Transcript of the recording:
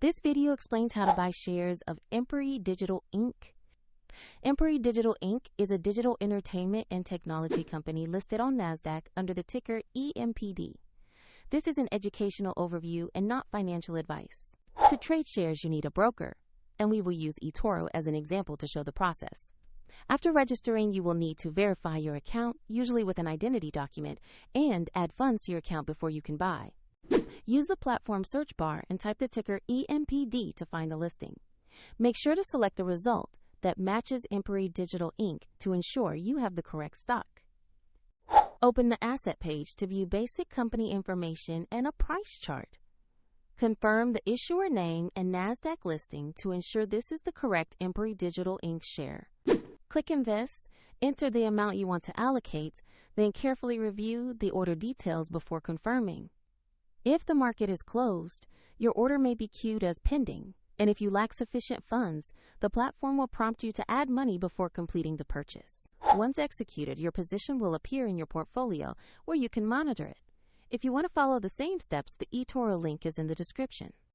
This video explains how to buy shares of Empery Digital Inc. Empery Digital Inc. is a digital entertainment and technology company listed on NASDAQ under the ticker EMPD. This is an educational overview and not financial advice. To trade shares, you need a broker, and we will use eToro as an example to show the process. After registering, you will need to verify your account, usually with an identity document, and add funds to your account before you can buy. Use the platform search bar and type the ticker EMPD to find the listing. Make sure to select the result that matches Empery Digital Inc. to ensure you have the correct stock. Open the asset page to view basic company information and a price chart. Confirm the issuer name and NASDAQ listing to ensure this is the correct Empery Digital Inc. share. Click Invest, enter the amount you want to allocate, then carefully review the order details before confirming. If the market is closed, your order may be queued as pending, and if you lack sufficient funds, the platform will prompt you to add money before completing the purchase. Once executed, your position will appear in your portfolio where you can monitor it. If you want to follow the same steps, the eToro link is in the description.